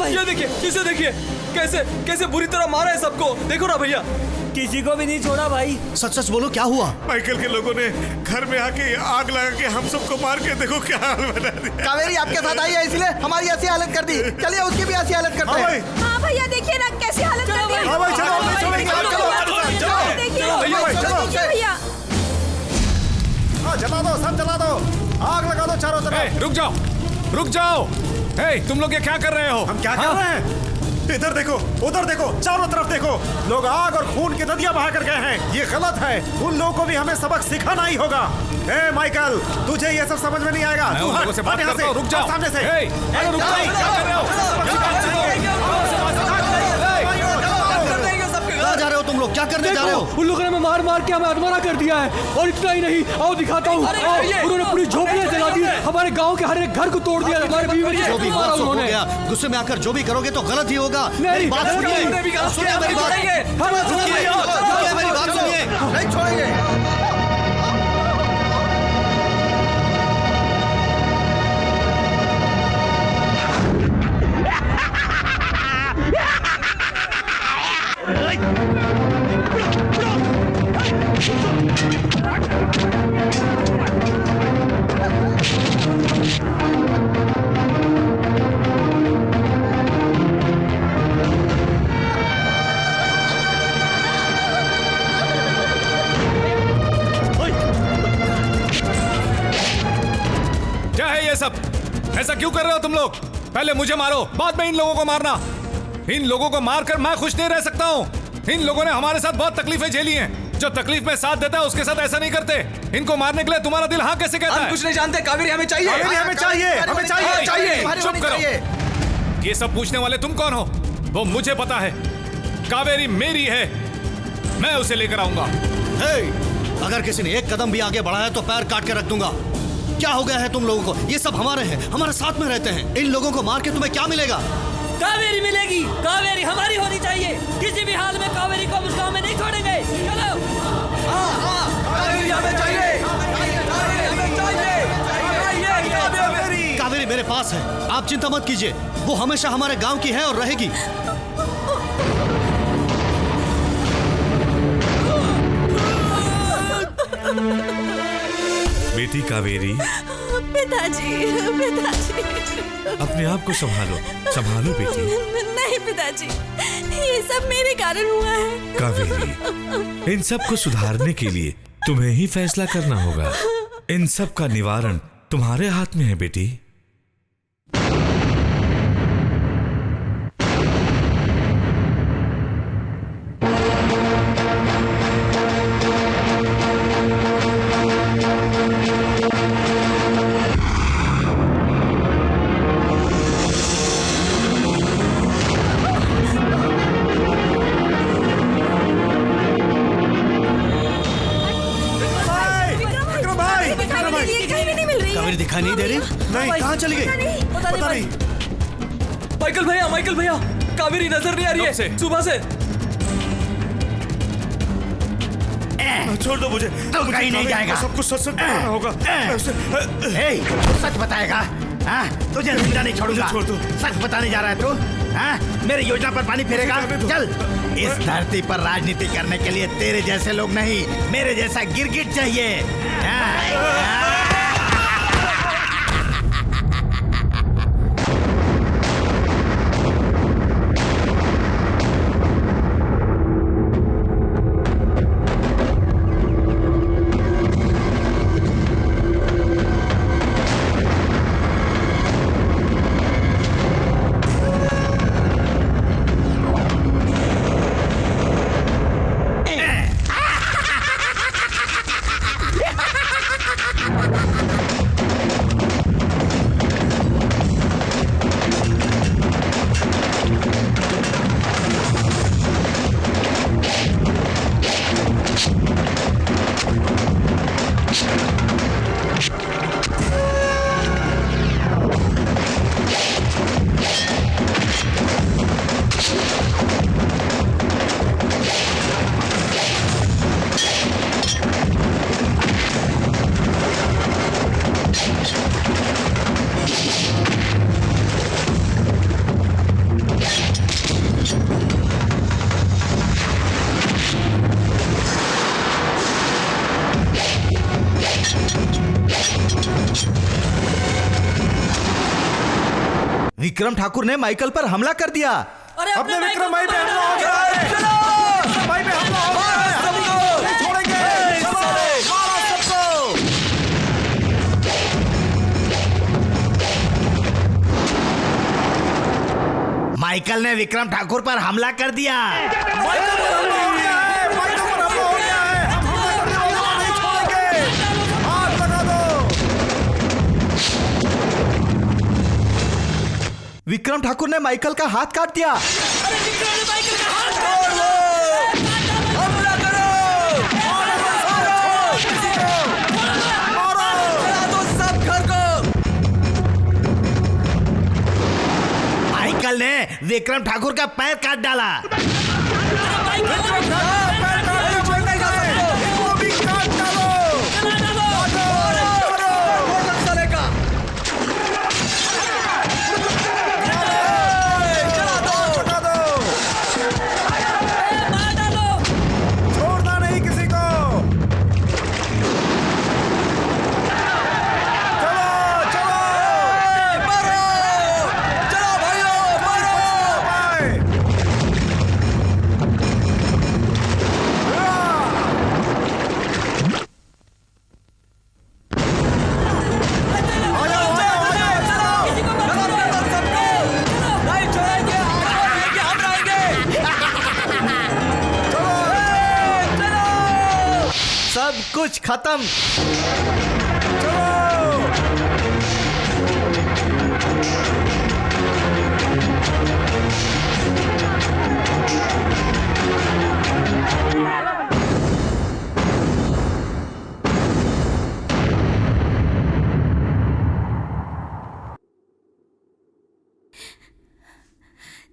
ये देखिए, इसे देखिए, कैसे कैसे बुरी तरह मारा है सबको। देखो ना भैया, किसी को भी नहीं छोड़ा भाई। सच सच बोलो, क्या हुआ? माइकल के लोगों ने घर में आके आग लगा के हम सबको मार के देखो क्या हाल बना दिया। कावेरी आपके साथ आई है इसलिए हमारी ऐसी हालत कर दी। चलिए उसकी भी ऐसी हालत करते हैं। हाँ भैया देखिए ना कैसी हालत कर दी है। हाँ भाई चलो, नहीं छोड़ेंगे, देखिए भैया। जला दो, सब जला दो, आग लगा दो चारों तरफ। रुक जाओ, रुक जाओ। तुम लोग ये क्या कर रहे हो? हम क्या कर रहे हैं? इधर देखो, उधर देखो, चारों तरफ देखो, लोग आग और खून की नदियां बहा कर गए हैं। ये गलत है। उन लोगों को भी हमें सबक सिखाना ही होगा। माइकल, तुझे ये सब समझ में नहीं आएगा। तू हट, से बात करता हूं, रुक जाओ सामने से। रुक जाओ, क्या कर रहे हो? कहाँ जा रहे हो तुम लोग? क्या करने जा रहे हो? उन लोगों ने हमें मार मार के हमें अधमरा कर दिया है। और इतना ही नहीं, आओ दिखाता हूँ। उन्होंने पूरी झोपड़ियां जला दी, हमारे गांव के हर एक घर को तोड़ दिया, हमारे बीवी बच्चे जो भी मारा हो उन्होंने। गया, गुस्से में आकर जो भी करोगे तो गलत ही होगा। मेरी बात सुनिए, सुनिए मेरी बात, सुनिए मेरी बात सुनिए। नहीं छोड़ेंगे। क्या है ये सब? ऐसा क्यों कर रहे हो तुम लोग? पहले मुझे मारो, बाद में इन लोगों को मारना। इन लोगों को मारकर मैं खुश नहीं रह सकता हूँ। इन लोगों ने हमारे साथ बहुत तकलीफें झेली हैं। जो तकलीफ में साथ देता है उसके साथ ऐसा नहीं करते। इनको मारने के लिए तुम्हारा दिल हाँ कैसे कहता है? कुछ नहीं जानते। कावेरी हमें चाहिए, हमें चाहिए, हमें चाहिए। चुप करो। ये सब पूछने वाले तुम कौन हो? वो मुझे पता है। कावेरी मेरी है, मैं उसे लेकर आऊंगा। अगर किसी ने एक कदम भी आगे बढ़ाया है तो पैर काट के रख दूंगा। क्या हो गया है तुम लोगों को? ये सब हमारे हैं, हमारे साथ में रहते हैं। इन लोगों को मार के तुम्हें क्या मिलेगा? कावेरी मिलेगी। कावेरी हमारी होनी चाहिए। किसी भी हाल में कावेरी को हम उस गांव में नहीं छोड़ेंगे। चलो। कावेरी हमें चाहिए, हमें चाहिए। कावेरी मेरे पास है, आप चिंता मत कीजिए। वो हमेशा हमारे गांव की है और रहेगी। बेटी कावेरी। पिताजी, पिताजी। अपने आप को संभालो, संभालो बेटी। नहीं पिताजी, ये सब मेरे कारण हुआ है। कावेरी, इन सब को सुधारने के लिए तुम्हें ही फैसला करना होगा। इन सब का निवारण तुम्हारे हाथ में है बेटी। कावेरी दिखाई नहीं दे रही? नहीं, कहाँ चली गई? पता नहीं। माइकल भैया, कावेरी नजर नहीं आ रही है सुबह से। छोड़ दो मुझे, तो कहीं नहीं जाएगा। सब कुछ सच बताना होगा। सच बताएगा? तुझे जिंदा नहीं छोड़ूंगा। छोड़ दो। सच बताने जा रहा है तू? मेरी योजना पर पानी फेरेगा? चल। इस धरती पर राजनीति करने के लिए तेरे जैसे लोग नहीं, मेरे जैसा गिरगिट चाहिए। विक्रम ठाकुर ने माइकल पर हमला कर दिया। अरे अपने विक्रम भाई पे हमला हो गया है। चलो भाई पे हमला हो गया है। सबको नहीं छोड़ेंगे। चलो मारो सबको। माइकल ने विक्रम ठाकुर पर हमला कर दिया। माइकल पर हमला हो गया है। माइकल पर हमला हो गया है। हम हमला करने वालों को नहीं छोड़ेंगे। आग लगा दो। विक्रम ठाकुर ने माइकल का हाथ काट दिया। अरे विक्रम ने माइकल का हाथ तोड़ लो। हमला करो। मारो। जला दो सब घर को। माइकल ने विक्रम ठाकुर का पैर काट डाला। वो भी काट डालो। लगा दो। छोड़ना नहीं किसी को। चलो चलो मारो। चलो भाइयों मारो। नहीं छोड़ेंगे। हम रहेंगे। सब कुछ खत्म।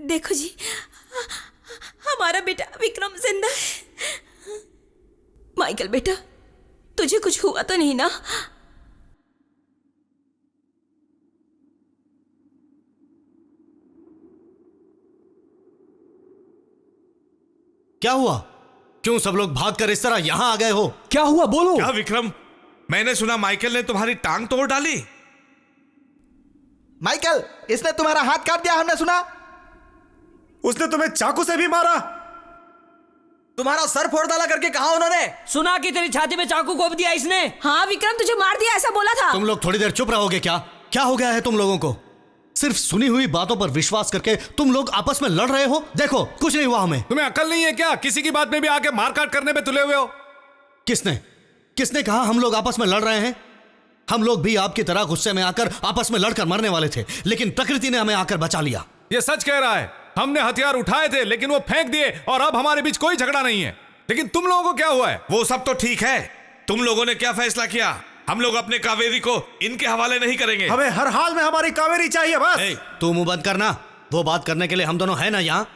देखो जी, हमारा बेटा विक्रम जिंदा है। माइकल बेटा, तुझे कुछ हुआ तो नहीं ना? क्या हुआ? क्यों सब लोग भागकर इस तरह यहाँ आ गए हो? क्या हुआ बोलो। क्या विक्रम, मैंने सुना माइकल ने तुम्हारी टांग तोड़ डाली। माइकल, इसने तुम्हारा हाथ काट दिया, हमने सुना। उसने तुम्हें चाकू से भी मारा। तुम्हारा सर फोड़ डाला करके कहा उन्होंने। सुना कि तेरी छाती में चाकू घोंप दिया इसने। हाँ विक्रम, तुझे मार दिया ऐसा बोला था। तुम लोग थोड़ी देर चुप रहोगे क्या? क्या हो गया है तुम लोगों को? सिर्फ सुनी हुई बातों पर विश्वास करके तुम लोग आपस में लड़ रहे हो। देखो कुछ नहीं हुआ हमें। तुम्हें अकल नहीं है क्या? किसी की बात में भी आके मारकाट करने में तुले हुए हो। किसने किसने कहा हम लोग आपस में लड़ रहे हैं? हम लोग भी आपकी तरह गुस्से में आकर आपस में लड़कर मरने वाले थे, लेकिन प्रकृति ने हमें आकर बचा लिया। ये सच कह रहा है। हमने हथियार उठाए थे लेकिन वो फेंक दिए और अब हमारे बीच कोई झगड़ा नहीं है। लेकिन तुम लोगों को क्या हुआ है? वो सब तो ठीक है। तुम लोगों ने क्या फैसला किया? हम लोग अपने कावेरी को इनके हवाले नहीं करेंगे। हमें हर हाल में हमारी कावेरी चाहिए बस। तू मुंह बंद करना। वो बात करने के लिए हम दोनों हैं ना यहाँ।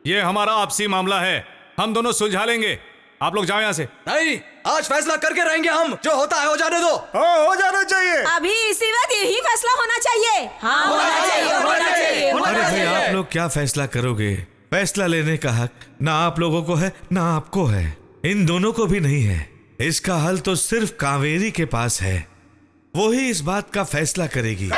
ये हमारा आपसी मामला है, हम दोनों सुलझा लेंगे। आप लोग जाओ यहाँ से। नहीं, आज फैसला करके रहेंगे हम। जो होता है हो जाने दो। हो जाना चाहिए। अभी इसी वक्त यही फैसला होना चाहिए। हाँ होना चाहिए, होना चाहिए। अरे भाई, आप लोग क्या फैसला करोगे? फैसला लेने का हक ना आप लोगों को है ना आपको है। इन दोनों को भी नहीं है। इसका हल तो सिर्फ कावेरी के पास है। वो ही इस बात का फैसला करेगी।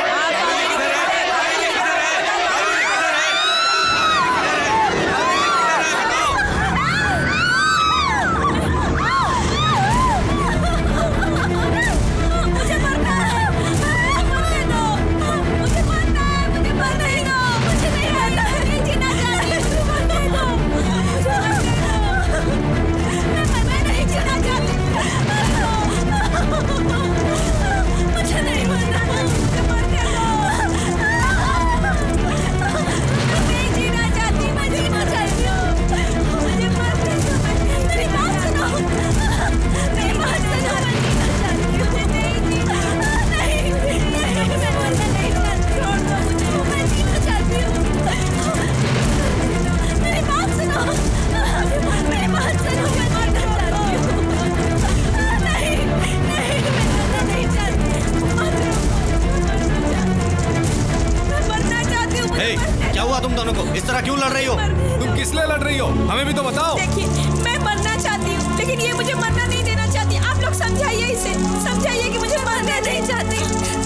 तुम दोनों को इस तरह क्यों लड़ रही हो? तुम किस लिए लड़ रही हो? हमें भी तो बताओ। देखिए, मैं मरना चाहती हूँ लेकिन ये मुझे मरना नहीं देना चाहती। आप लोग समझाइए इसे, समझाइए कि मुझे मरना नहीं चाहती,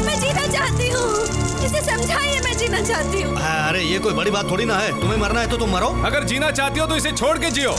मैं जीना चाहती हूँ। इसे समझाइए मैं जीना जीना चाहती हूँ। अरे ये कोई बड़ी बात थोड़ी ना है, तुम्हें मरना है तो तुम मरो। अगर जीना चाहती हो तो इसे छोड़ के जियो।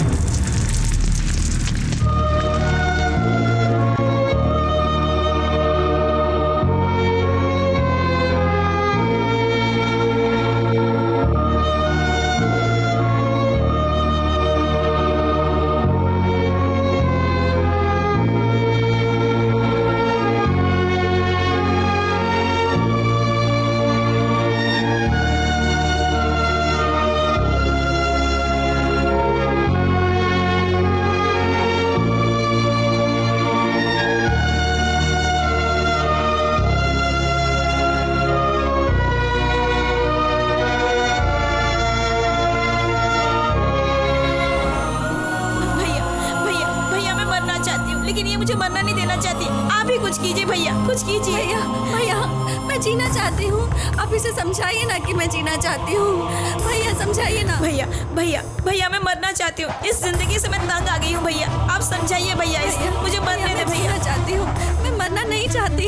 जीना चाहती हूँ। आप इसे समझाइए ना कि मैं जीना चाहती हूँ। भैया समझाइए ना। भैया भैया भैया मैं मरना चाहती हूँ। इस जिंदगी से मैं तंग आ गई हूँ भैया। आप समझाइए भैया इसे, मुझे मरने दे भैया। चाहती हूँ, मैं मरना नहीं चाहती।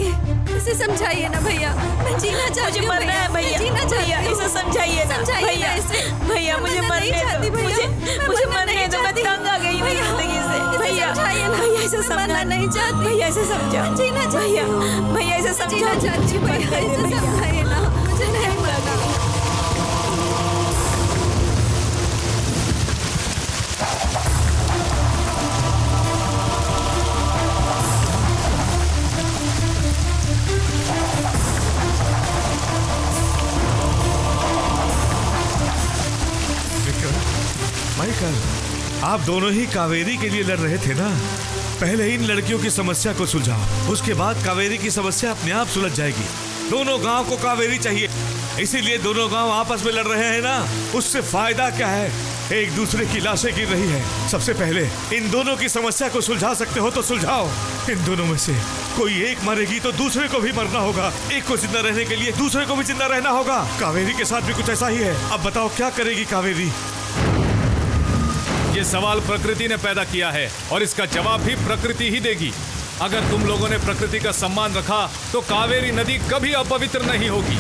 इसे समझाइए ना भैया, मैं जीना चाहती हूँ। मुझे मरना है भैया, जीना चाहती हूँ। इसे समझाइए ना भैया। भैया मुझे मरने दो, मुझे मरने दो, मैं तंग आ गई हूँ जिंदगी से। भैया भैया इसे समझना नहीं चाहती। भैया इसे समझाओ। जीना भैया भैया इसे समझाओ। चाची भैया इसे समझाइए ना, मुझे नहीं मरना। माइकल, आप दोनों ही कावेरी के लिए लड़ रहे थे ना? पहले इन लड़कियों की समस्या को सुलझाओ, उसके बाद कावेरी की समस्या अपने आप सुलझ जाएगी। दोनों गांव को कावेरी चाहिए, इसीलिए दोनों गांव आपस में लड़ रहे हैं ना। उससे फायदा क्या है? एक दूसरे की लाशें गिर रही है। सबसे पहले इन दोनों की समस्या को सुलझा सकते हो तो सुलझाओ। इन दोनों में से कोई एक मरेगी तो दूसरे को भी मरना होगा। एक को जिंदा रहने के लिए दूसरे को भी जिंदा रहना होगा। कावेरी के साथ भी कुछ ऐसा ही है। अब बताओ क्या करेगी कावेरी? ये सवाल प्रकृति ने पैदा किया है और इसका जवाब भी प्रकृति ही देगी। अगर तुम लोगों ने प्रकृति का सम्मान रखा तो कावेरी नदी कभी अपवित्र नहीं होगी।